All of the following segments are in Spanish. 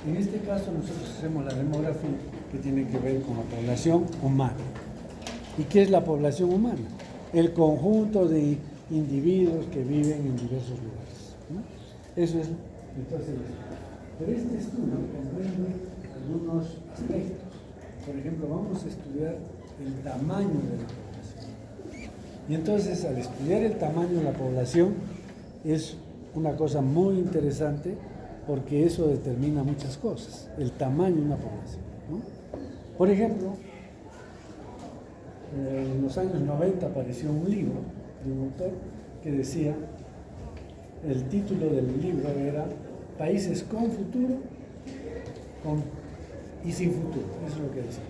En este caso nosotros hacemos la demografía que tiene que ver con la población humana. ¿Y qué es la población humana? El conjunto de individuos que viven en diversos lugares, ¿no? Eso es, entonces, pero este estudio comprende algunos aspectos. Por ejemplo, vamos a estudiar el tamaño de la población. Y entonces, al estudiar el tamaño de la población, es una cosa muy interesante porque eso determina muchas cosas, el tamaño de una población, ¿no? Por ejemplo, en los años 90 apareció un libro de un autor que decía, el título del libro era Países con futuro y sin futuro, eso es lo que decía.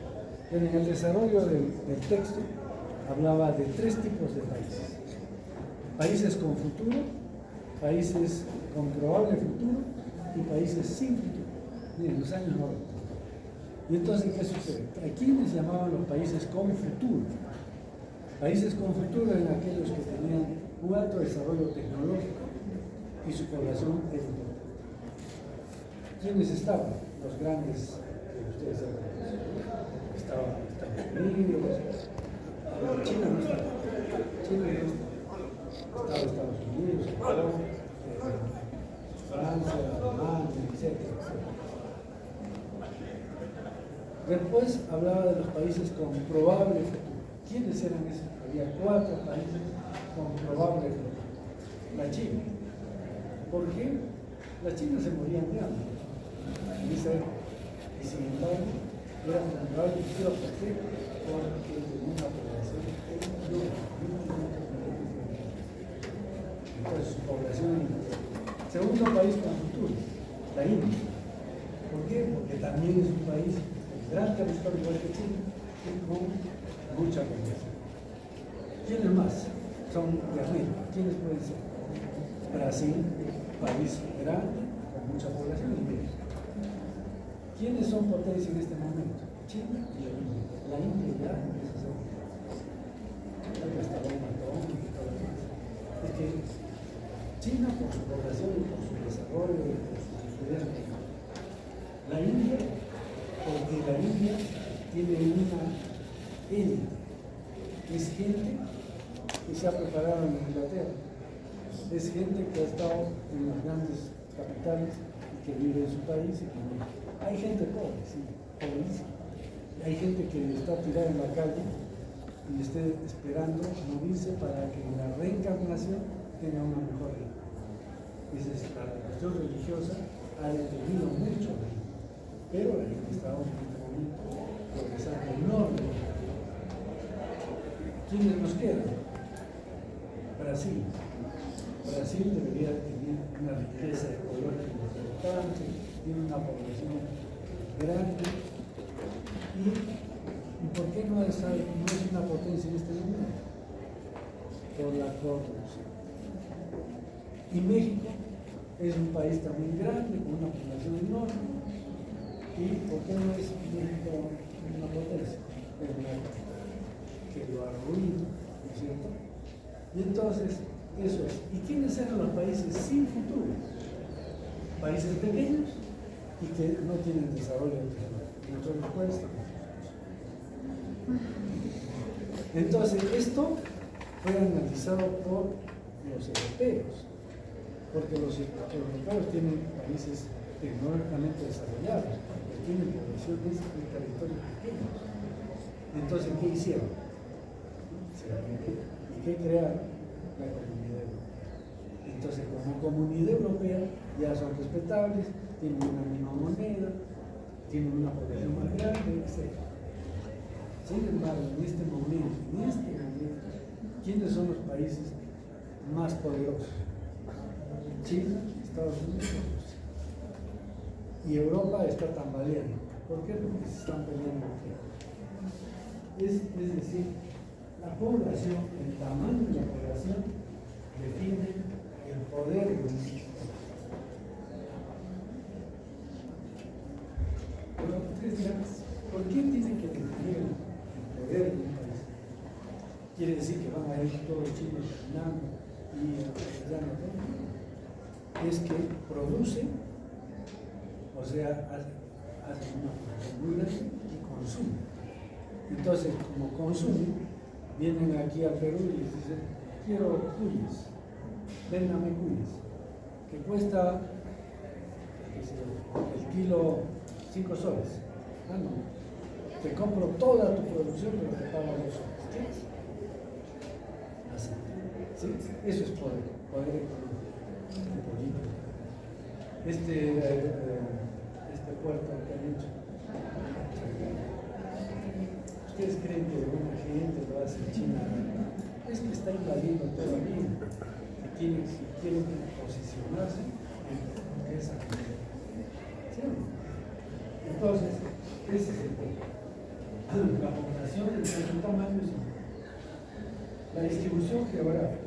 Pero en el desarrollo del texto hablaba de tres tipos de países. Países con futuro, países con probable futuro y países sin futuro, en los años 90. Y entonces, ¿qué sucede? ¿A quiénes llamaban los países con futuro? Países con futuro eran aquellos que tenían un alto desarrollo tecnológico y su población era importante. ¿Quiénes estaban? Los grandes, ustedes saben, estaban Estados Unidos, China no estaba, estaba Estados Unidos, Francia, Alemania, etc. Después hablaba de los países con probable futuro. ¿Quiénes eran esos? Había 4 países con probable futuro. La China. ¿Por qué? Las chinas se morían de hambre en esa época. Y sin embargo, eran con probable futuro. ¿Por qué? Porque tenían una población enorme. Entonces, su población era importante. Segundo país con futuro, la India. ¿Por qué? Porque también es un país gran territorio igual que China y con mucha población. ¿Quiénes más son de América? ¿Quiénes pueden ser? Brasil, país grande, con mucha población, y México. ¿Quiénes son potencia en este momento? China y la India. La India ya empieza a ser hasta bomba atómica y todo lo demás. Es que China, por su población y por su desarrollo y por sus estudiantes. La India, porque la India tiene una élite, es gente que se ha preparado en Inglaterra, es gente que ha estado en las grandes capitales y que vive en su país y que vive. Hay gente pobre, sí, pobrísima. Hay gente que está tirada en la calle y esté esperando morirse para que en la reencarnación tenga una mejor vida. Esa es la cuestión religiosa, ha detenido mucho la vida. Pero la gente está en este momento progresando enormemente. ¿Quiénes nos quedan? Brasil. Brasil debería tener una riqueza ecológica importante, tiene una población grande. ¿Y por qué no es una potencia en este momento? Por la corrupción. Y México es un país también grande, con una población enorme. ¿Y por qué no es México una potencia? Es que lo arruina, ¿no es cierto? Y entonces, eso es. ¿Y quiénes eran los países sin futuro? Países pequeños y que no tienen desarrollo tecnológico. Entonces, ¿cuál es? Entonces, esto fue analizado por los europeos, porque los europeos tienen países tecnológicamente desarrollados, que tienen poblaciones y territorios pequeños. Entonces, ¿qué hicieron? ¿Y qué crearon? La Comunidad Europea. Entonces, como Comunidad Europea ya son respetables, tienen una misma moneda, tienen una población más grande, etc. Sin embargo, en este momento, ¿quiénes son los países más poderosos? China, Estados Unidos y Rusia. Y Europa está tambaleando. ¿Por qué? Porque se están peleando. Es decir, la población, el tamaño de la población define el poder de un país. Bueno, ustedes dirán, ¿por qué tienen que definir el poder de un país? Quiere decir que van a ir todos los chinos caminando y ya no todo. Es que produce O sea, hacen una producción muy grande y consumen. Entonces, como consumen, vienen aquí a Perú y les dicen, quiero cuyes, véndame cuyes, que cuesta el kilo 5 soles. Ah, no, te compro toda tu producción, pero te pago 2 soles. ¿Quieres? Así. ¿Sí? Eso es poder económico. Este puerto que han hecho. ¿Ustedes creen que alguna gente lo hace en China? Es que está invadiendo todo el mundo, que quieren posicionarse en esa gente. ¿Sí? Entonces, ese es el tema. La población en su tamaño es la distribución geográfica.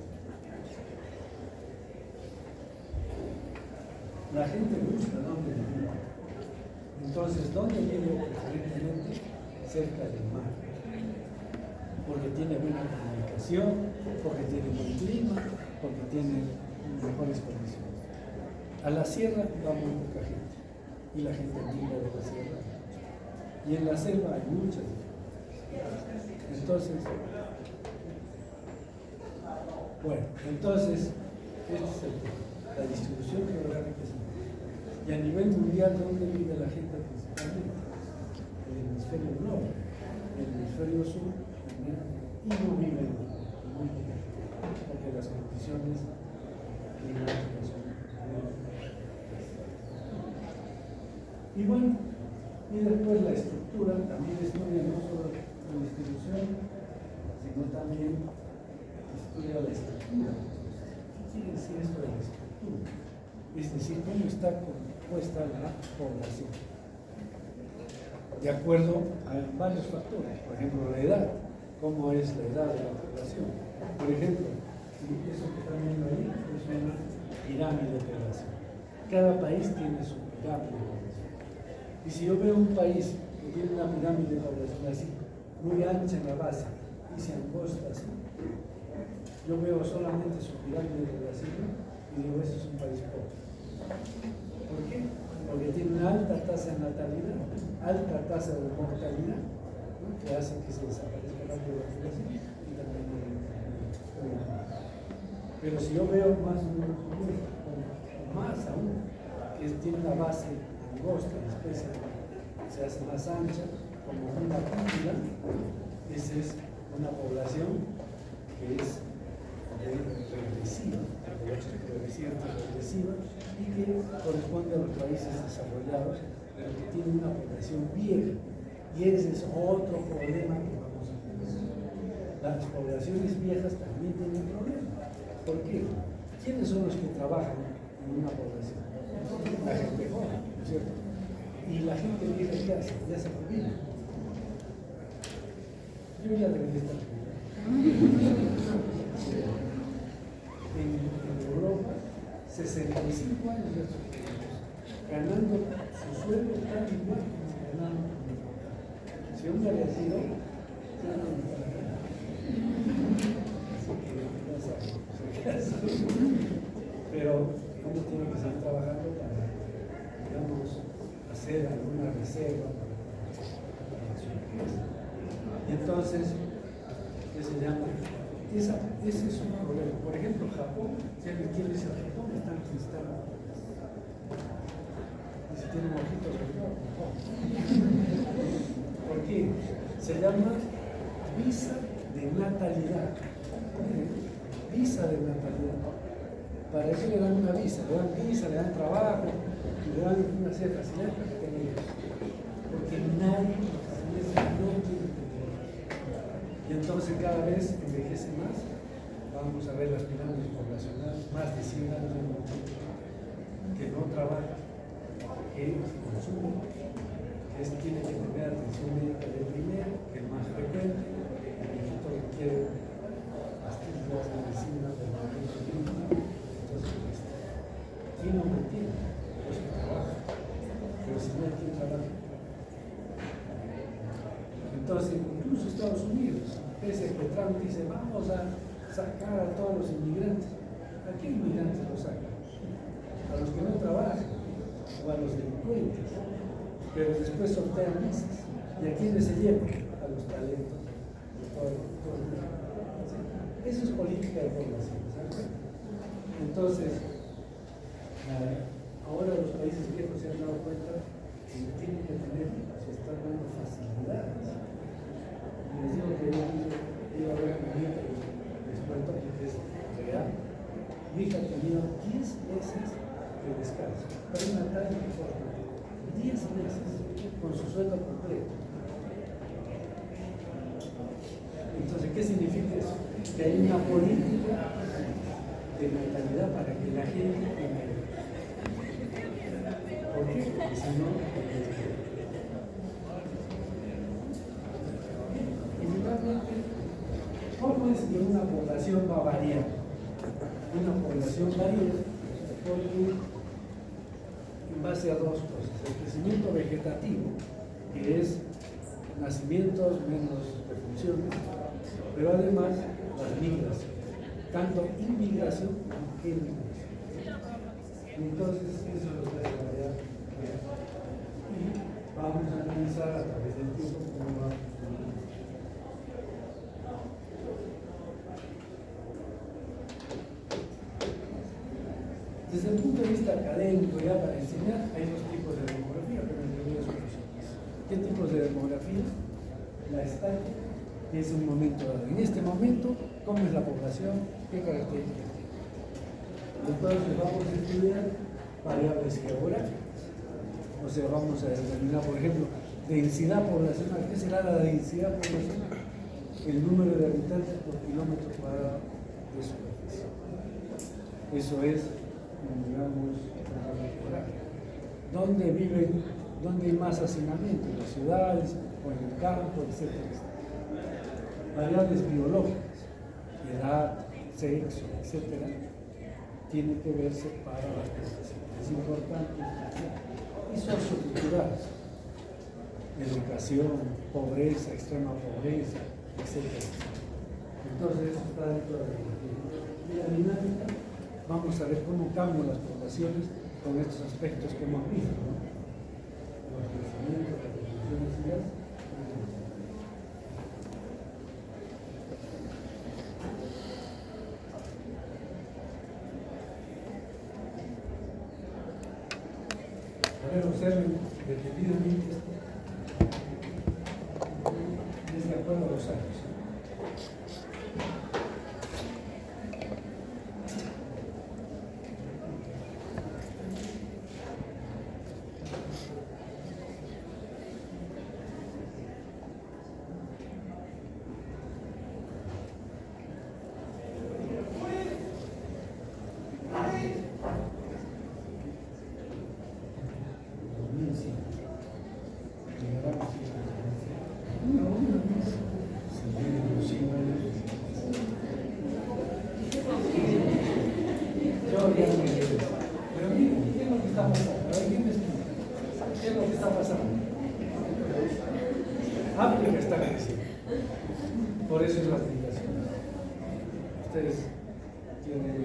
La gente busca dónde vivir. Entonces, ¿dónde vive preferentemente? Cerca del mar. Porque tiene buena comunicación, porque tiene buen clima, porque tiene mejores condiciones. A la sierra va muy poca gente. Y la gente vive de la sierra. Y en la selva hay muchas diferencias. Entonces, bueno, entonces, este es el tema. La distribución geográfica es importante. Y a nivel mundial, ¿dónde vive la gente principalmente? En el hemisferio norte, en el hemisferio sur, y no viven muy bien, porque las condiciones climáticas son muy diferentes. Y bueno, y después la estructura también estudia no solo la distribución, sino también estudia la estructura. ¿Qué quiere decir esto de la estructura? Es decir, cómo está compuesta la población, de acuerdo a varios factores. Por ejemplo, la edad, cómo es la edad de la población. Por ejemplo, eso que están viendo ahí es una pirámide de población. Cada país tiene su pirámide de población. Y si yo veo un país que tiene una pirámide de población así, muy ancha en la base y se angosta así, yo veo solamente su pirámide de población y digo, ese es un país pobre. ¿Por qué? Porque tiene una alta tasa de natalidad, alta tasa de mortalidad, ¿no? Que hace que se desaparezca rápido la población y también pero si yo veo más o menos más aún, que tiene una base angosta, especie, se hace más ancha, como una cúpula, esa es una población que es regresiva, y que corresponde a los países desarrollados, pero que tiene una población vieja. Y ese es otro problema que vamos a tener. Las poblaciones viejas también tienen problemas. ¿Por qué? ¿Quiénes son los que trabajan en una población? La gente joven, ¿no es cierto? Y la gente vieja, ¿qué hace? Ya se jubila. Yo ya debería estar en Europa, 65 años de estos ganando su sueldo tan igual como ganando. Si un día le ha sido, pero uno tiene que seguir trabajando para, digamos, hacer alguna reserva para su empresa. Y entonces, ¿qué se llama? Ese es un problema. Por ejemplo, Japón, si alguien quiere irse a Japón, están cristales. Y si tienen ojitos, ¿por qué? Se llama visa de natalidad. Visa de natalidad. ¿Para qué le dan una visa? Le dan visa, le dan trabajo, le dan una cierta facilidad para que tenga hijos. Porque nadie no quiere tener. Y entonces cada vez envejece más. Vamos a ver las pirámides poblacionales, más de 100 años de mujer que no trabaja, que consume, que tiene que tener atención médica de primero, que es más frecuente, el viejito requiere pastillas, medicina, tratamiento clínico. Entonces, ¿quién lo mantiene? Los que trabajan. Pero si no hay quien trabaja. Entonces, incluso Estados Unidos, pese a que Trump dice, vamos a sacar a todos los inmigrantes. ¿A qué inmigrantes los sacan? A los que no trabajan. o a los delincuentes, pero después sortean mesas. ¿Y a quiénes se llevan? A los talentos. Eso es política de población, ¿sabes? Entonces, ahora los países viejos se han dado cuenta que tienen que tener, se están dando facilidades. Les digo que yo iba a ver a mi hija y les cuento que es real. Mi hija tenía 10 meses de descanso, pero una tarde importante, 10 meses con su sueldo completo. Entonces, ¿qué significa eso? Que hay una política de natalidad para que la gente tenga. ¿Por qué? Porque si no, y finalmente, ¿cómo es que una población va a variar? Una población varía porque en base a dos cosas: el crecimiento vegetativo, que es nacimientos menos defunciones, pero además las migraciones, tanto inmigración como emigración. Entonces, eso es lo que hay que variar. Y vamos a analizar a través del tiempo cómo va. Desde el punto de vista académico, ya para enseñar, hay dos tipos de demografía, pero en realidad son dos. ¿Qué tipos de demografía? La estática, que es un momento dado. En este momento, ¿cómo es la población? ¿Qué características tiene? Entonces vamos a estudiar variables geográficas. O sea, vamos a determinar, por ejemplo, densidad poblacional. ¿Qué será la densidad poblacional? El número de habitantes por kilómetro cuadrado de superficie. Eso es, digamos, ¿dónde viven? ¿Dónde hay más hacinamiento? ¿En las ciudades o en el campo, etcétera? Variables biológicas, edad, sexo, etcétera, tiene que verse para la población. Es importante. Y socioculturales, educación, pobreza, extrema pobreza, etcétera. Entonces, eso está dentro de la dinámica. Vamos a ver cómo cambian las poblaciones con estos aspectos que hemos visto, ¿no? Los crecimientos, las distribuciones y las. A ver, observen detenidamente esto. Es de acuerdo a los años. Pero miren, ¿qué es lo que está pasando? A ver, ¿quién me explica? ¿Qué es lo que está pasando? África está creciendo. Por eso es la aplicación. Ustedes tienen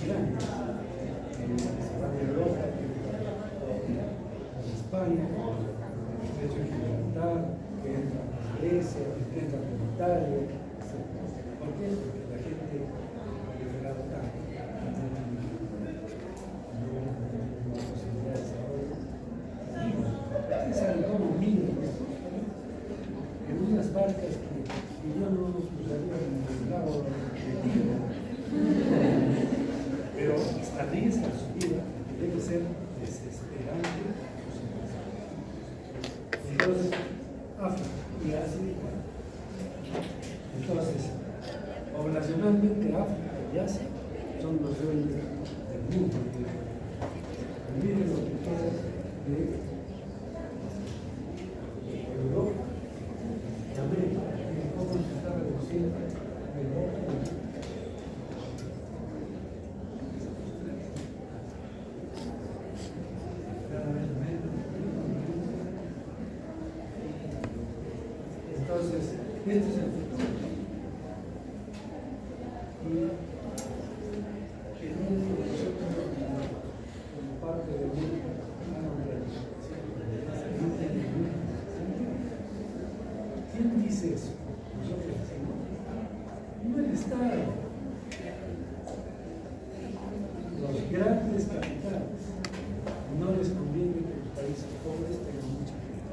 migrantes se van a Europa, en España, de hecho en Gibraltar, que entran a Grecia, que entran a Italia, etc. ¿Por qué? Porque la gente ha liberado tanto. Ustedes saben cómo miden esto, en unas barcas que yo no los usaría en el lago de Tigre, pero arriesgan su vida, debe ser desesperante. Entonces, África y Asia. Entonces, poblacionalmente África y Asia son los reyes del mundo. Miren lo que queda de Europa y América, y cómo se está reduciendo Europa. Cada vez menos. Entonces, este es el futuro. Y nosotros, como parte de ¿Quién dice eso? Nosotros decimos, no el Estado, los grandes capitales. No les conviene que los países pobres tengan mucha gente.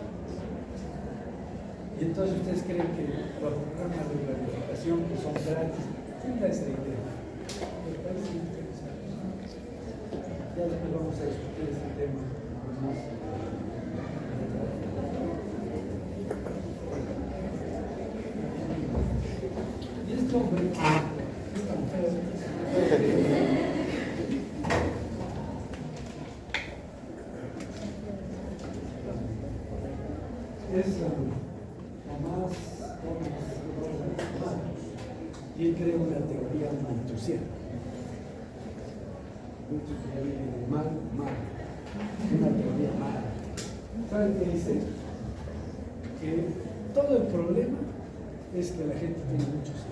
Y entonces ustedes creen que los programas de planificación que son gratis, ¿quién da esa idea? Los países interesados. Ya después vamos a discutir este tema más. Y este hombre, esta mujer, es la más y él crea una teoría malthusiana. Mal, una teoría mala. ¿Saben qué dice? Que todo el problema es que la gente tiene muchos hijos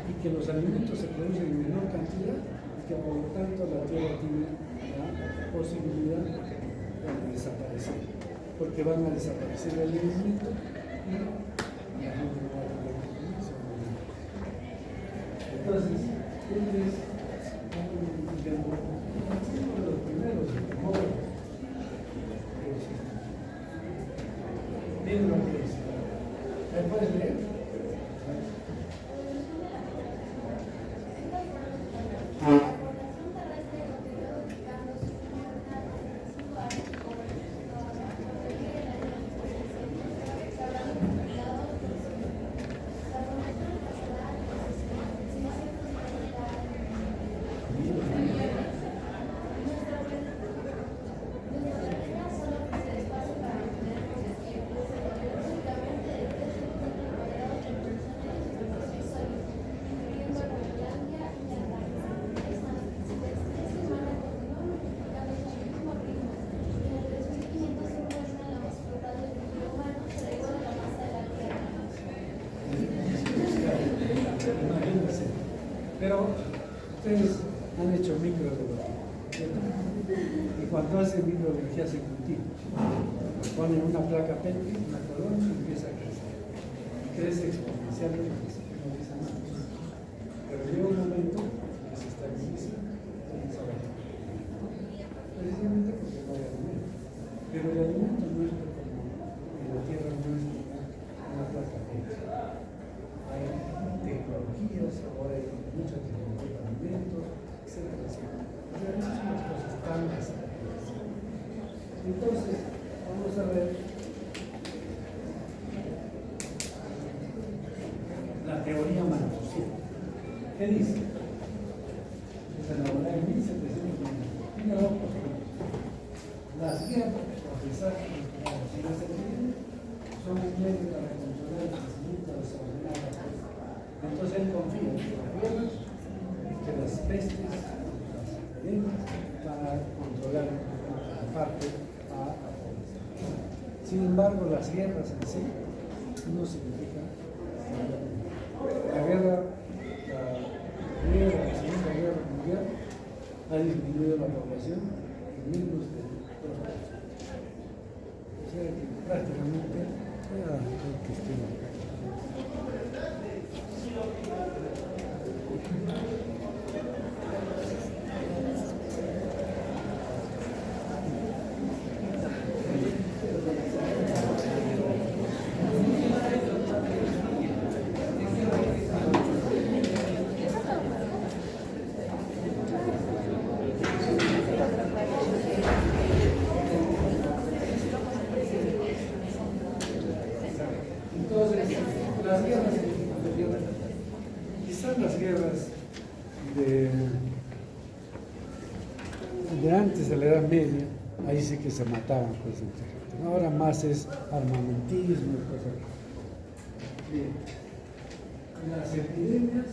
y que los alimentos se producen en menor cantidad y que por lo tanto la tierra tiene la posibilidad de desaparecer, porque van a desaparecer el alimento y la gente no va a tener comida. Entonces, él es uno de los primeros demócratas. Miren lo que dice. ¿Me puedes leer? Pero ustedes han hecho microbiología, ¿cierto? Y cuando hacen microbiología se cultiva. Ponen una placa Petri, una colonia y empieza a crecer. Y crece exponencialmente, no pesa nada. Pero llega un momento que se estabiliza y comienza a bajar. Precisamente porque no hay alimento. Pero el alimento no es como en la tierra, no es una placa Petri. Hay tecnologías, ahora hay mucha tecnología de alimentos, etcétera, etcétera. O sea, esas son las cosas tan desaparecidas. Entonces, vamos a ver la teoría malthusiana. ¿Qué dice? Se elaboró en 1790. Tiene dos posturas. Las guerras, profesadas y las epidemias son un medio para controlar el crecimiento de las ordenadas. Entonces él confía en las guerras, que las pestes, las epidemias, para controlar en parte a la población. Sin embargo, las guerras en sí no significan la guerra, la primera, la segunda guerra mundial ha disminuido la población en menos de 2%. O sea que prácticamente las guerras quizás las guerras de antes de la Edad Media, ahí sí que se mataban pues entre gente. Ahora más es armamentismo y cosas así. Bien. Las epidemias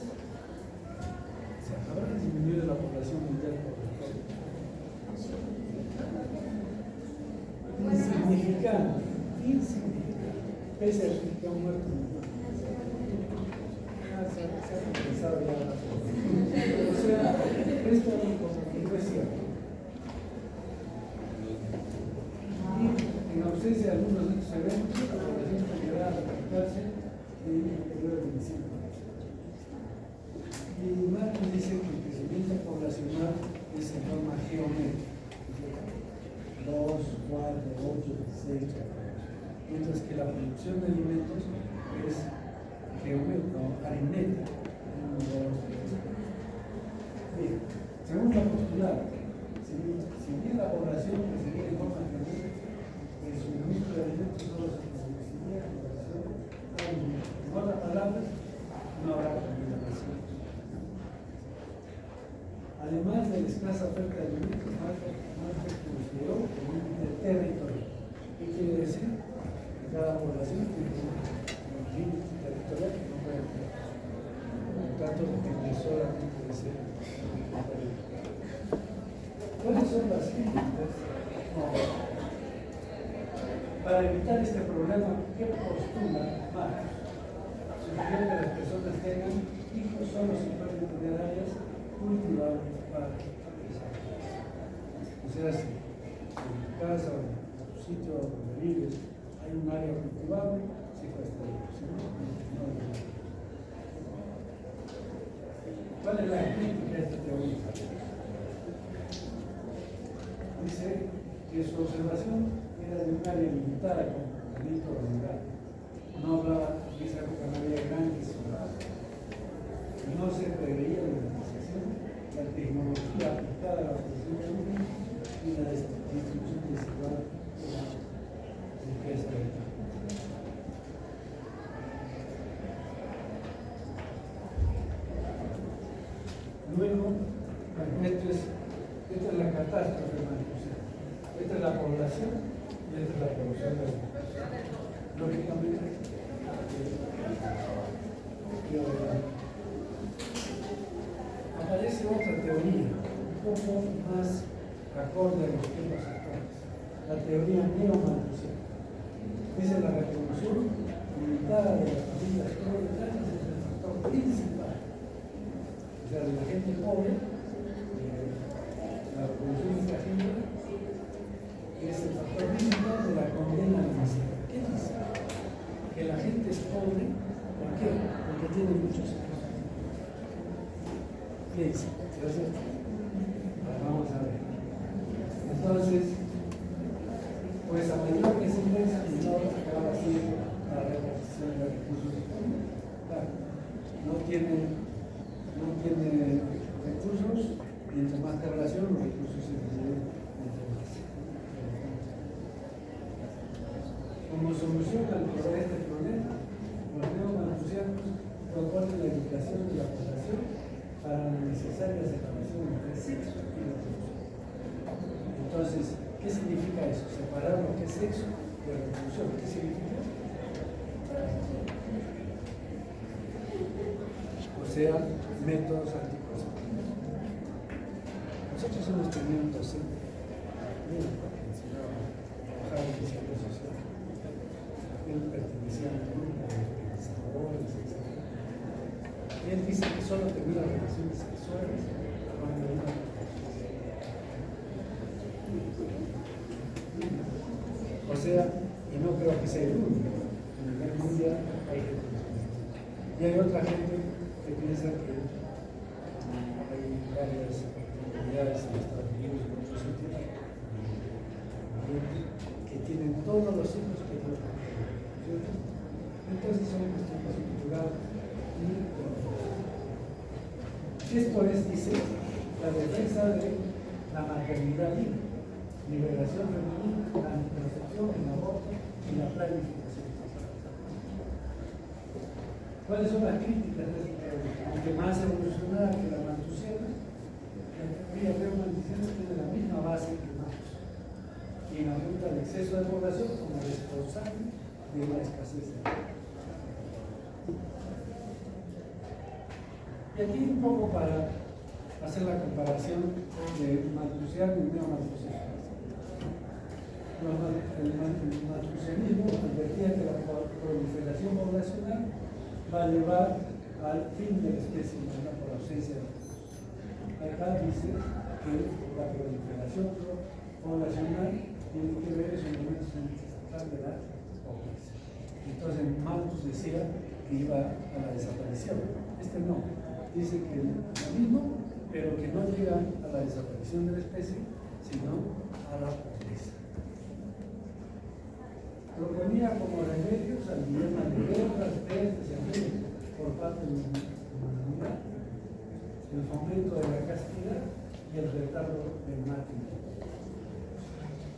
se habrán disminuido la población mundial por el COVID. Insignificante, pese a que han muerto millones. Se ha pensado ya la o sea, esto no es cierto. Y en ausencia de algunos de estos eventos, la población general diciendo. Y Marcos dice que el crecimiento poblacional es en forma geométrica. 2, 4, 8, 16, 14. Mientras que la producción de alimentos es geométrica, aritmética. 1, 2, 3. Bien, según la postulada, si bien la población recibe en forma geométrica, el suministro de alimentos solo se produciría en población. En otras palabras, no habrá comida nacional. Además de la escasa oferta de alimentos, Marcos consideró el límite territorial. ¿Qué quiere decir? Que cada población tiene un límite territorial que no puede tener. Por lo tanto, depende solamente de ese territorio. ¿Cuáles son las críticas? Para evitar este problema, ¿qué postula Marcos? Sugiere que las personas tengan hijos solo si pueden tener áreas cultivables para desarrollarse. O sea, si en tu casa o en tu sitio donde vives hay un área cultivable, se cuesta dinero. ¿Sí? No. ¿Cuál es la crítica de esta teoría? Dice que su observación era de un área limitada como delito rural. No hablaba, en esa época no había grandes ciudades. No se preveía la organización, la tecnología aplicada a la producción de alimentos y la distribución desigual de la riqueza del campo. Luego, esta es la catástrofe, esta es la población y esta es la producción de alimentos. Lógicamente, aparece otra teoría, un poco más acorde a los tiempos actuales, la teoría neomalthusiana. Esa es la reproducción limitada de las familias proletarias es el factor principal. O sea, de la gente pobre, la reproducción de esta gente es el factor principal de la condena a la miseria. ¿Qué dice? Que la gente es pobre, ¿por qué? Porque tiene muchos hijos. ¿Qué dice? Entonces, vamos a ver. Entonces, pues a mayor que se ingresa, menor acaba siendo la repartición de recursos. Claro, no tiene recursos, mientras más población, los recursos se dividen entre más. Como solución a este problema, los neomalthusianos proponen la educación de la población para la necesaria separación entre sexo y reproducción. Entonces, ¿qué significa eso? Separar lo que es sexo de reproducción. ¿Qué significa? O sea, métodos anticonceptivos. Nosotros hemos tenido un docente, el señor Javier de Desarrollo Social. Él pertenecía a un grupo de pensadores, etc. Y él dice que solo tenía relaciones sexuales cuando iba a o sea, y no creo que sea el único. A nivel mundial hay gente. Y hay otra gente que piensa que hay varias comunidades en Estados Unidos y en otros sitios que tienen todos los hijos que Dios ha dado. Entonces son cuestiones culturales y esto es, dice, la defensa de la maternidad libre, liberación femenina, la anticoncepción, el aborto y la planificación. ¿Cuáles son las críticas de esta teoría? Aunque más evolucionada que la malthusiana, la teoría neomalthusiana tiene la misma base que Marx y aumenta el exceso de población como responsable de la escasez de agua. Y aquí un poco para hacer la comparación de malthusiano y neomalthusiano. El malthusianismo advertía que la proliferación poblacional va a llevar al fin de la especie humana por ausencia de recursos. Acá dice que la proliferación poblacional tiene que ver esos elementos de la pobreza. Entonces Malthus decía que iba a la desaparición. Este no, dice que lo mismo, pero que no llega a la desaparición de la especie, sino a la pobreza. Proponía como remedios al dilema de guerras, pestes, hambre por parte de la humanidad, el fomento de la castidad y el retardo del matrimonio.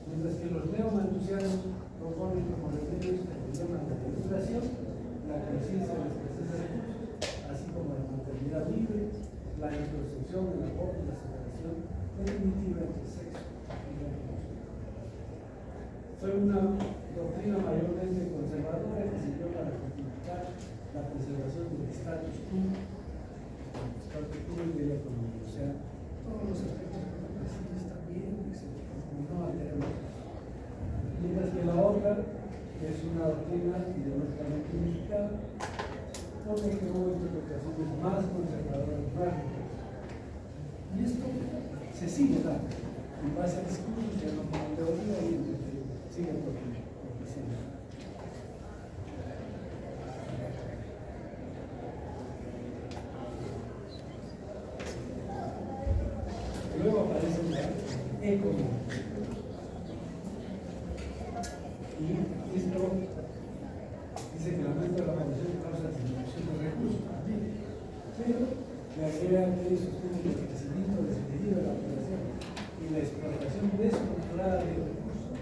Mientras que los neomalthusianos proponen como remedios el dilema de la ilustración, la conciencia de la escasez de recursos, así como la maternidad libre, la introspección, el aborto y la separación definitiva entre sexo y reproducción. Fue una doctrina mayormente conservadora que sirvió para justificar la preservación del status quo. El status quo de la economía, o sea, todos los aspectos así están bien, no alteremos. Mientras que la otra es una doctrina ideológicamente unificada, por lo que hubo interpretaciones más conservadoras, más rigurosas. Y esto se sigue dando en base a discursos, ya no como teoría, y sigue propiciando. Luego aparece la economía. Y esto dice que el aumento de la población causa disminución de recursos también, pero la idea que sostiene el crecimiento desmedido de la población y la explotación descontrolada de recursos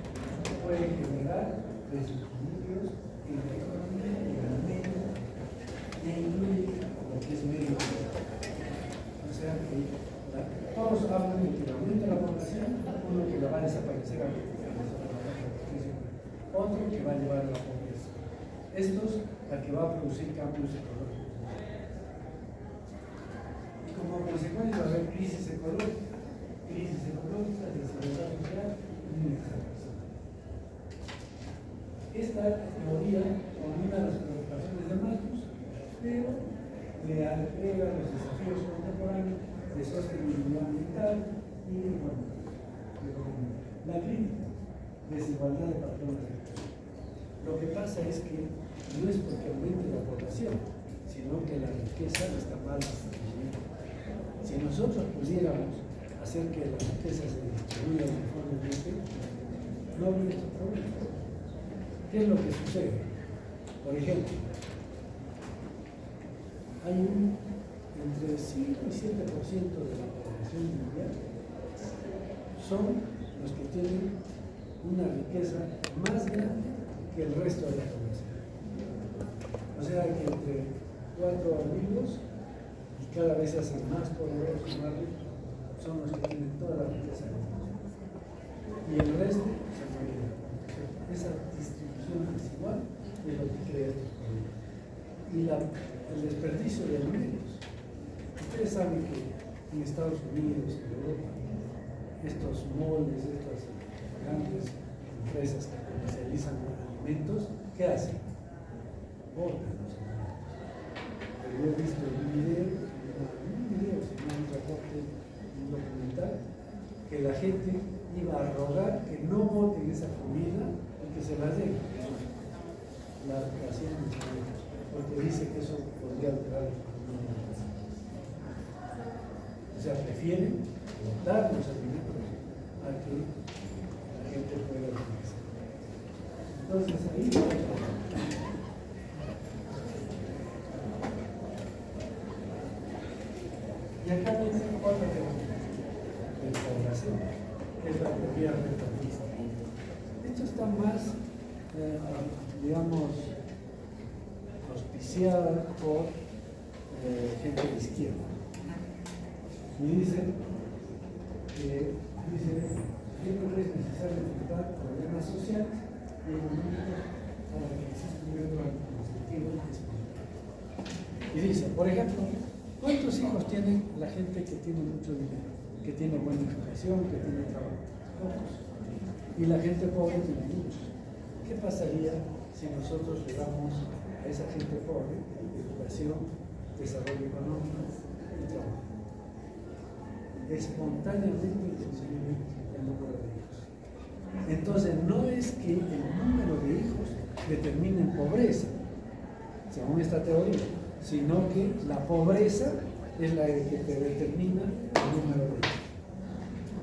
puede generar desequilibrios en la economía y en el medio, e incluye lo que es medio ambiente. O sea que todos hablan de que el aumento de la población, uno que la va a desaparecer a otro que va a llevar a la pobreza. Estos a que va a producir cambios ecológicos. Y como consecuencia va a haber crisis ecológica, desigualdad social y inexacción. Esta teoría combina las preocupaciones de Malthus, pero le agrega los desafíos contemporáneos de sostenibilidad ambiental y de economía. La crítica, desigualdad de patrones. Lo que pasa es que no es porque aumente la población, sino que la riqueza está mal distribuida. Si nosotros pudiéramos hacer que la riqueza se distribuya uniformemente, no habría este problema. ¿Qué es lo que sucede? Por ejemplo, hay entre 5 y 7% de la población mundial son los que tienen una riqueza más grande que el resto de la población. O sea que entre 4 amigos, y cada vez se hacen más poderosos y más ricos, son los que tienen toda la riqueza del mundo. Y el resto se muere. Esa distribución desigual es lo que crea estos problemas. Y el desperdicio de alimentos. Ustedes saben que en Estados Unidos, en Europa, estos moldes, estas grandes empresas que comercializan alimentos, ¿qué hacen? Botan los alimentos. Pero yo he visto en un video, sino un reporte, un documental, que la gente iba a rogar que no boten esa comida y que se la den. La hacían porque dice que eso podría alterar los alimentos. O sea, prefieren botar los alimentos a que la gente pueda utilizar. Entonces ahí y acá viene otra teoría de población, que es la teoría retornista. Esto está más, digamos, auspiciada por gente de izquierda. Y dice que siempre es necesario enfrentar problemas sociales y económicos para que exista un método anticonceptivo espiritual. Y dice, por ejemplo, ¿cuántos hijos tiene la gente que tiene mucho dinero, que tiene buena educación, que tiene trabajo? Pocos. Y la gente pobre tiene muchos. ¿Qué pasaría si nosotros le damos a esa gente pobre educación, desarrollo económico y trabajo? Espontáneamente disminuye el número de hijos. Entonces, no es que el número de hijos determine pobreza, según esta teoría, sino que la pobreza es la que te determina el número de hijos.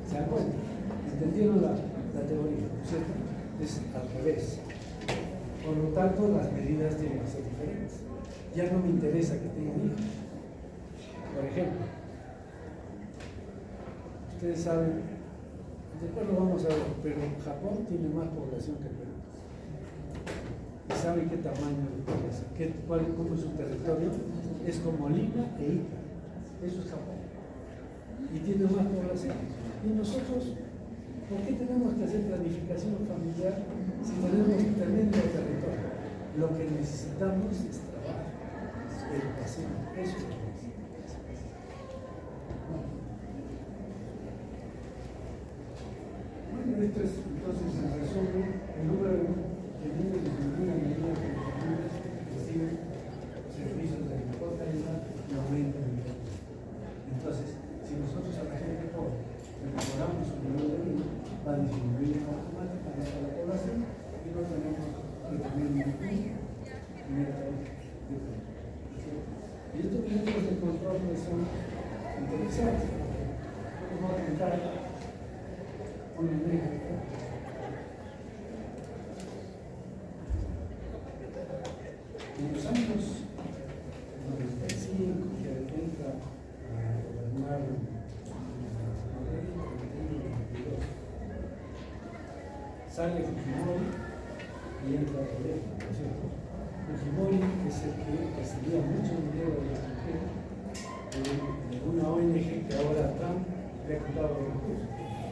¿Se dan cuenta? ¿Entendieron la teoría? ¿Cierto? Es al revés. Por lo tanto, las medidas tienen que ser diferentes. Ya no me interesa que tengan hijos. Por ejemplo, ustedes saben, después lo vamos a ver, pero Japón tiene más población que Perú. ¿Y saben qué tamaño de población? ¿Cómo es su territorio? Es como Lima e Ica. Eso es Japón. Y tiene más población. Y nosotros, ¿por qué tenemos que hacer planificación familiar si tenemos tremendo territorio? Lo que necesitamos es trabajo, educación. Eso es lo que necesitamos. Bueno, esto es entonces en resumen el número de niños disminuye a medida que las familias reciben servicios de mejor calidad y aumentan el nivel. Entonces, si nosotros a la gente pobre le mejoramos su nivel de vida, va a disminuir automáticamente la población y no tenemos que tener ningún método de control. Y estos métodos de control son interesantes. Yo les voy a contar una anécdota. En los años 95, que entra a gobernar sale Fujimori y entra al gobierno, ¿no es cierto? Fujimori es el que recibía mucho dinero del extranjero de una ONG que ahora Trump le ha quitado los recursos.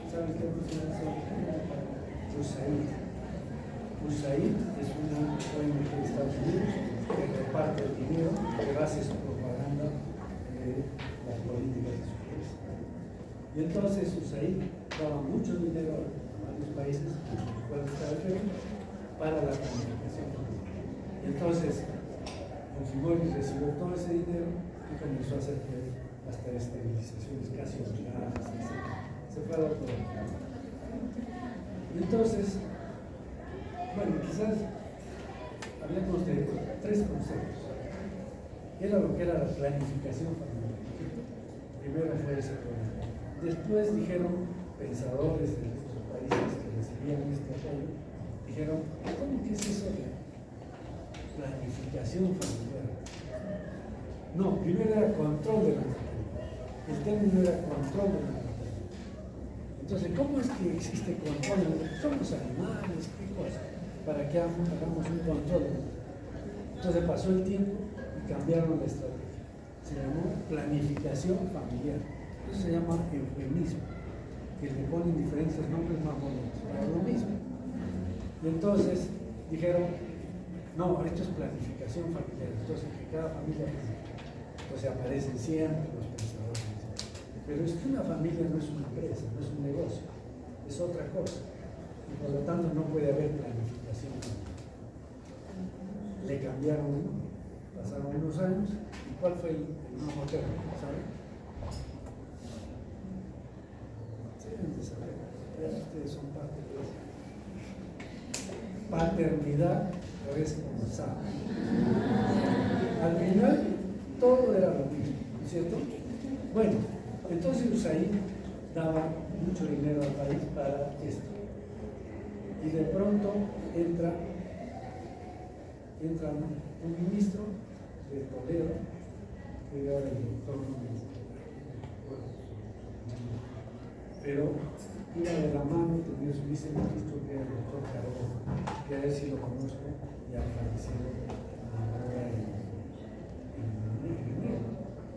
¿Saben qué funciona esa ONG? USAID. USAID es una ONG de Estados Unidos que reparte el dinero, que hace su propaganda de las políticas de su país. Y entonces USAID daba mucho dinero a varios países, los cuales estaba el Perú, para la comunicación. Y entonces Fujimori recibió todo ese dinero y comenzó a hacer hasta esterilizaciones casi obligadas, etc. Se fue a otro lado. Y entonces, bueno, quizás hablemos de tres conceptos. Era lo que era la planificación familiar. Primero fue ese problema. Después dijeron pensadores de estos países que recibían este apoyo, dijeron, ¿cómo que es eso de planificación familiar? No, primero era control de la natalidad. El término era control de la natalidad. Entonces, ¿cómo es que existe control? ¿Somos animales? ¿Qué cosa? Para que hagamos un control. Entonces pasó el tiempo y cambiaron la estrategia. Se llamó planificación familiar. Eso se llama eufemismo, que le ponen diferentes nombres más bonitos para lo mismo. Y entonces dijeron, no, esto es planificación familiar. Entonces que cada familia, entonces aparecen siempre los pensadores. Pero es que una familia no es una empresa, no es un negocio, es otra cosa. Y por lo tanto no puede haber planificación familiar. Le cambiaron el nombre. Pasaron unos años, ¿y cuál fue el nuevo término? ¿Saben? Deben de saber, ustedes son parte de eso. Paternidad responsable. Al final, todo era lo mismo, ¿no es cierto? Bueno, entonces USAID daba mucho dinero al país para esto. Y de pronto entra un ministro de Toledo, que era el doctor Núñez. Pero iba de la mano, tenía su viceministro, que era el doctor Carón, que a él sí lo conozco, y ha fallecido ahora en enero.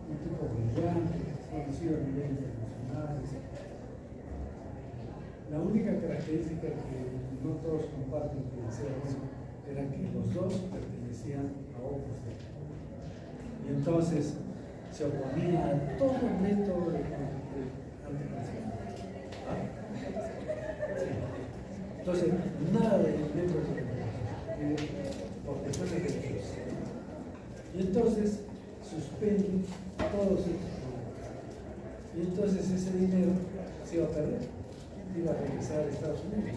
Un tipo brillante, conocido a nivel internacional. La única característica que no todos comparten que sea bueno era que los dos pertenecían a Opus Dei. Y entonces se oponía a todo método de anticoncepción. ¿Ah? Sí. Entonces, nada de métodos de anticoncepción, por cuestiones religiosas. Y entonces suspenden todos estos programas. Y entonces ese dinero se iba a perder, iba a regresar a Estados Unidos.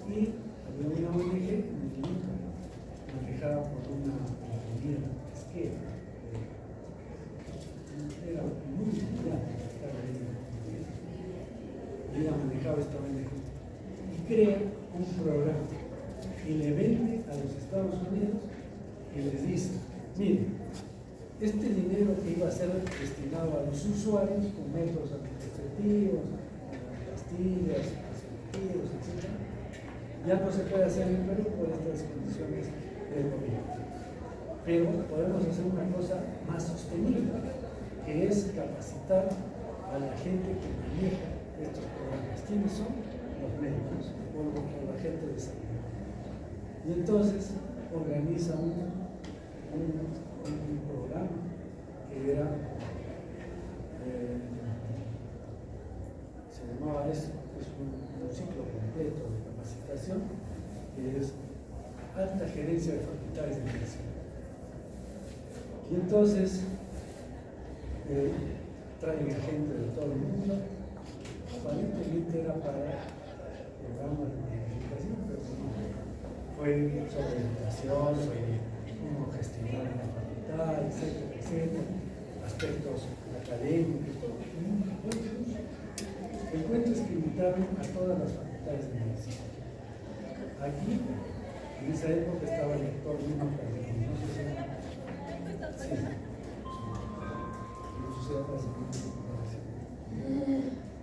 Y había una ONG manejada por una ingeniero pesquero, era muy brillante, estaba ahí, y ella manejaba esta vaina y crea un programa y le vende a los Estados Unidos y les dice, miren, este dinero que iba a ser destinado a los usuarios con métodos anticonceptivos, pastillas, preservativos, etc., ya no se puede hacer en Perú por estas condiciones del gobierno. Pero podemos hacer una cosa más sostenible, que es capacitar a la gente que maneja estos programas. ¿Quiénes son? Los médicos o la gente de salud. Y entonces organiza un programa que era, se llamaba eso, es un ciclo completo de capacitación, que es alta gerencia de facultades de medicina. Y entonces traen a gente de todo el mundo, aparentemente era para programas de planificación, pero no, fue sobre educación, sobre cómo gestionar la facultad, etcétera, etcétera, aspectos académicos, todo. El cuento es que invitaron a todas las facultades de medicina. Aquí, en esa época, estaba el doctor Lino Carrillo, no sé si era. Sí.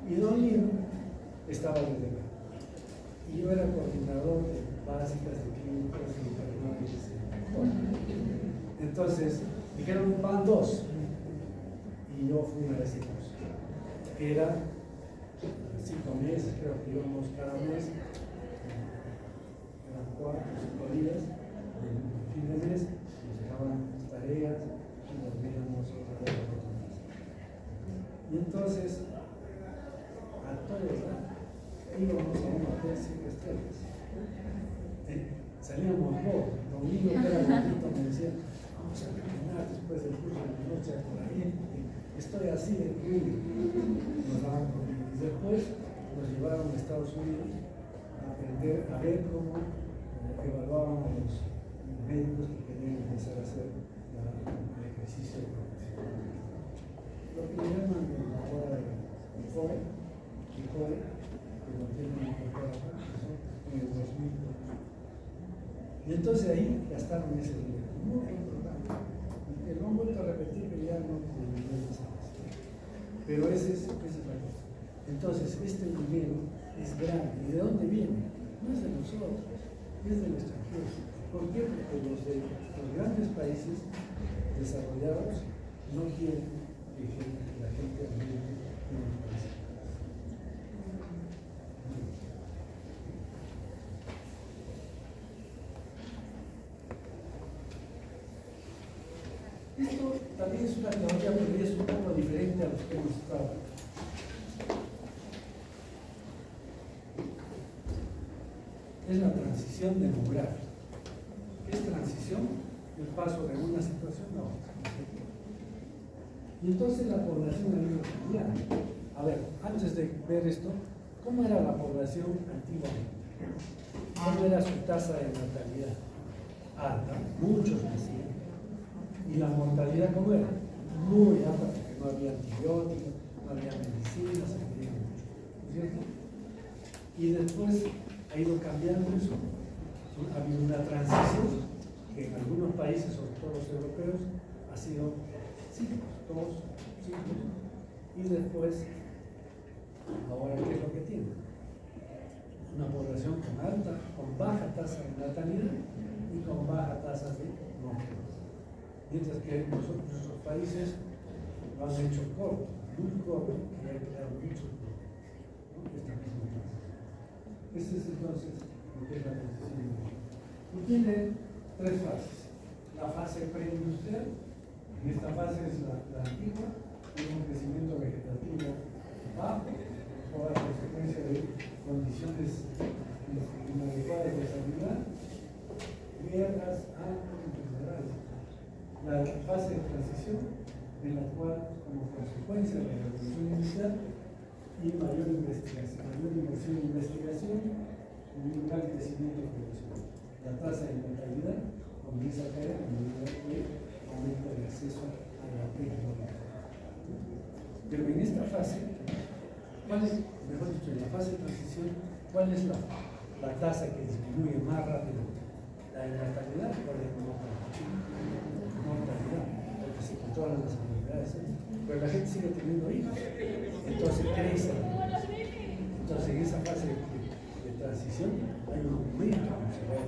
Y don Lino estaba de delegado. Y yo era coordinador de básicas, de clínicas, de enfermeras. Entonces, dijeron, van dos. Y yo fui una de esas dos. Que era 5 meses, creo que íbamos cada mes. Eran 4 o 5 días. Fin de mes, nos dejaban tareas y nos veíamos otra vez. Y entonces, a todos íbamos a un hotel 5 estrellas. Salíamos dos. Domingo, que era bonito, me decía, vamos a caminar después del curso de la noche por ahí. Estoy así de crudo. Nos daban comida. Y después nos llevaron a Estados Unidos a aprender, a ver cómo evaluaban a los médicos que querían empezar a hacer el ejercicio de profesión. Lo que llaman ahora el COE, que lo tienen incorporado en el 2000. Y entonces ahí gastaron ese dinero. Muy buen programa. Que lo han vuelto a repetir, pero ya no con el nivel de salud. Pero esa es la cosa. Entonces, este dinero es grande. ¿Y de dónde viene? No es de nosotros, es del extranjero. ¿Por qué? Porque los grandes países desarrollados no quieren que la gente ambiente en los países. Esto también es una teoría, pero es un poco diferente a los que hemos estado. Es la transición demográfica. ¿Qué es transición? El paso de una situación a otra. Y entonces la población ha ido cambiando. A ver, antes de ver esto, ¿cómo era la población antiguamente? ¿Cómo era su tasa de natalidad? Alta, muchos nacían. ¿Y la mortalidad cómo era? Muy alta, porque no había antibióticos, no había medicinas, se moría mucho, ¿no es cierto? Y después ha ido cambiando eso. Ha habido una transición que en algunos países, sobre todo los europeos, ha sido siglos, 2 siglos, y después, ahora ¿qué es lo que tiene? Una población con baja tasa de natalidad y con baja tasa de mortalidad. Mientras que nuestros países lo han hecho corto, muy corto, y han creado mucho corto, ¿no? Esta misma tasa. Este es entonces lo que es la transición. Y tiene 3 fases. La fase preindustrial, en esta fase es la antigua, tiene un crecimiento vegetativo bajo, por la consecuencia de condiciones inadecuadas de sanidad, guerras, hambre, enfermedades. La fase de transición, en la cual, como consecuencia de la revolución industrial y mayor inversión en investigación, y un gran crecimiento profesional. La tasa de natalidad comienza a caer a medida que aumenta el acceso a la tecnología. Pero en esta fase, ¿cuál es, mejor dicho, en la fase de transición, cuál es la tasa que disminuye más rápido? La inmortalidad o la mortalidad, porque se controlan las enfermedades, pero la gente sigue teniendo hijos, entonces crece. Entonces en esa fase de transición hay un aumento en la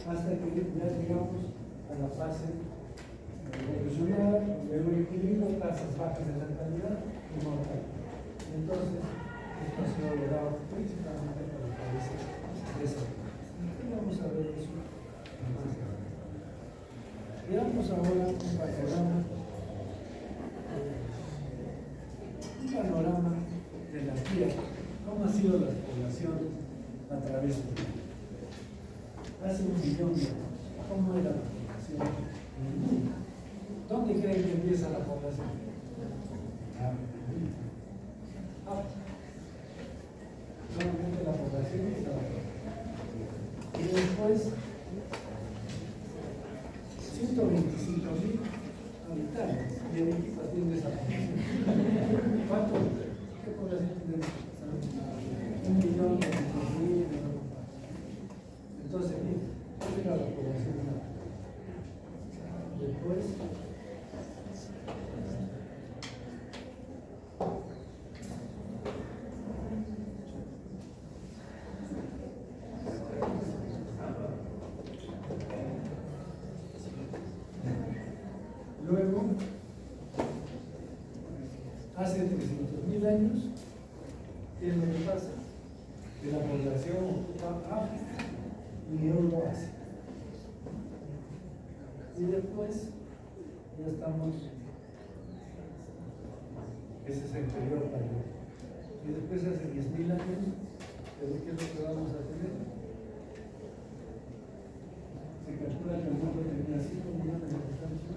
hasta que ya llegamos a la fase evolucionada, luego el equilibrio, tasas bajas de natalidad y mortalidad. Entonces, esto ha sido logrado principalmente por los países desarrollados. Y vamos a ver eso más adelante. Veamos ahora un panorama de la tierra. ¿Cómo ha sido la población a través del tiempo? Hace 1 millón de años, ¿cómo era la población en el mundo? ¿Dónde creen que empieza la población? Solamente la población estaba. Y después 125.000 habitantes. Y de aquí partiendo de esa población. ¿Cuánto? ¿Qué población tenemos? 1.200.000. Entonces, ¿cuál era la población? Después, luego, hace 300.000 años, ¿qué es lo que pasa? Que la población ocupa África y Euroasia. Y después, ya estamos, ese es el periodo para. Y después, hace 10.000 años, ¿pero qué es lo que vamos a tener? Se calcula que el mundo tenía 5 millones de habitantes,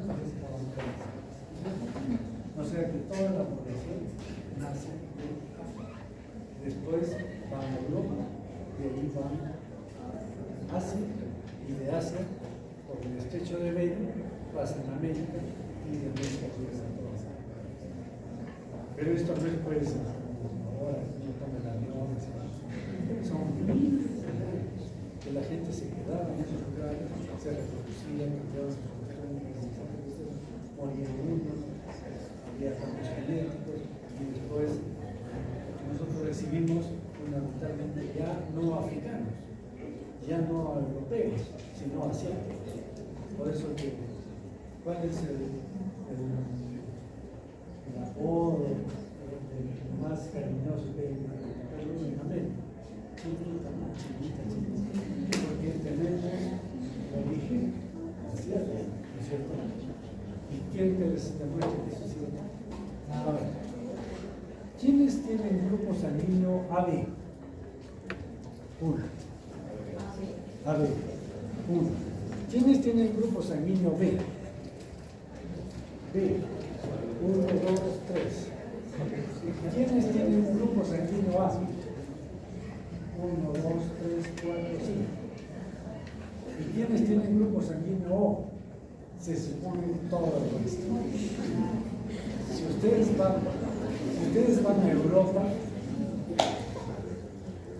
o sea que toda la población nace en África. Después van a Europa, de ahí van a Asia, y de Asia, por el estrecho de Bering, pasan a América, y de América llegan a todas. Pero esto no es pues ahora, no tomen el avión, son miles de años que la gente se quedaba en esos lugares, se reproducía, cambiaban sus costumbres, morían unos, había cambios genéticos, y después nosotros recibimos fundamentalmente ya no africanos, ya no europeos, sino asiáticos. Por eso que, ¿cuál es el apodo más cariñoso que hay en América? Porque tenemos origen asiático, ¿no es cierto? ¿Y quién que les demuestra que eso es cierto? Ahora, ¿quiénes tienen grupo sanguíneo AB? Uno. AB. Uno. ¿Quiénes tienen grupo sanguíneo B? B. 1, 2, 3. ¿Quiénes tienen un grupo sanguíneo A? 1, 2, 3, 4, 5. ¿Y quiénes tienen grupo sanguíneo O? Se supone todo el resto. Si ustedes van a Europa,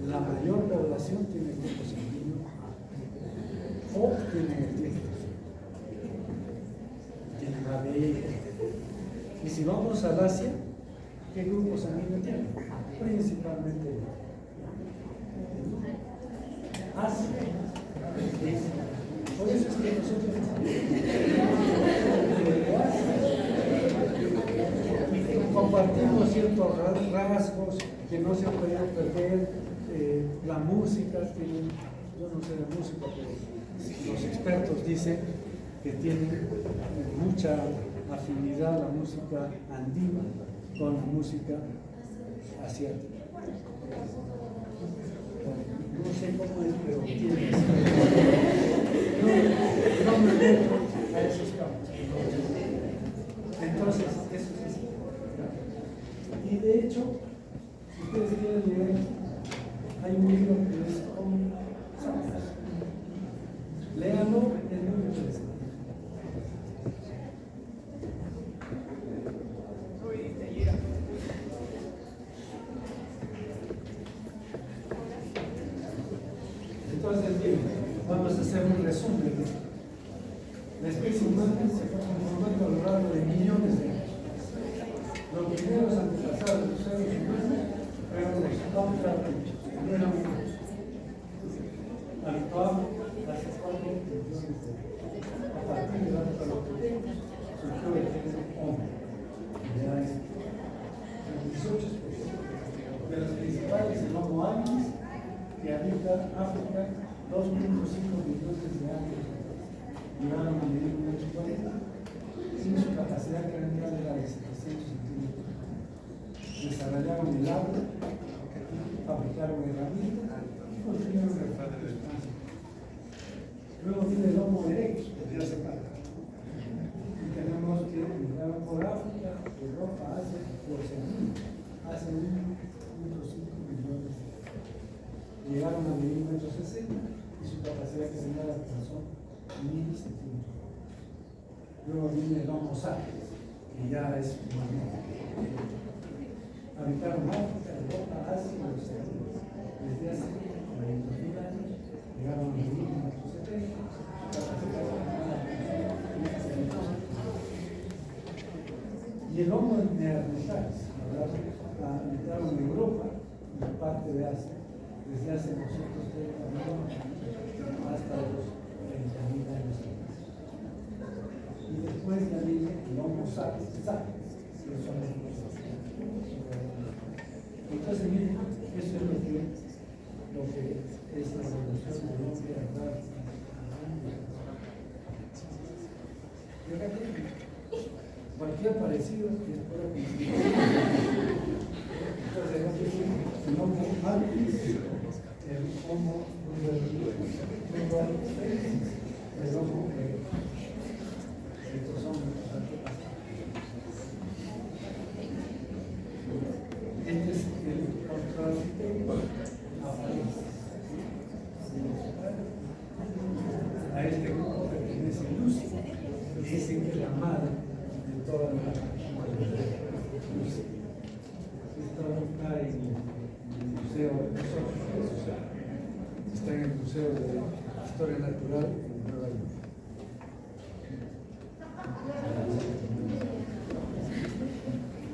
la mayor población tiene grupo sanguíneo A. O tienen el 10%. Tienen AB. Y si vamos al Asia, ¿qué grupo sanguíneo tienen? Principalmente Asia. Por eso es que nosotros compartimos ciertos rasgos que no se han podido perder. La música, yo no sé de música, pero los expertos dicen que tiene mucha afinidad la música andina con la música asiática. No sé cómo es, pero tiene. No me meto a esos campos. Entonces, eso es así. Y de hecho, si ustedes quieren leer, hay un libro que es con Léanlo pasa el tiempo, vamos a hacer un resumen. La especie humana se fue conformando a lo largo de millones de años. Los primeros antepasados de los seres humanos fueron los contrapechos, no eran humanos. Actuaban hace 4 millones de años. A partir de los antropólogos surgió el género hombre. Ya es 18 especies. De las principales, el Homo habilis, que habita África 2.5 millones de años. Llegaron a medir 1,40 m, sin su capacidad craneal era de 700 centímetros. Desarrollaron el habla, fabricaron herramientas y construyeron refuerzos. Luego viene el Homo erectus, que ya se paga. Y tenemos que llegaron por África, Europa, Asia y Oceanía, hace 1.5 millones de años. Llegaron a medir 1,60 m y su capacidad craneal alcanzó 1.000 centímetros. Luego viene el Homo sapiens, que ya es humano. Habitaron África, Europa, Asia y Oceanía. Desde hace 40.000 años llegaron a medir 1,70 m. Y el Homo neanderthalis, habitaron en Europa y en parte de Asia desde hace 230 millones hasta los 30.000 años. Y después ya viene el Homo sapiens, que son los humanos. Entonces, miren, eso es lo que es la evolución del hombre a dar. Cualquier parecido es por aquí. Entonces, el Homo habilis, el Homo el Homo estos son los antepasados. Este es el Australopithecus. A este grupo pertenece Lucy, que dicen que es la madre de toda la Lucy. Esto está en el Museo de nosotros, está en el Museo de Historia Natural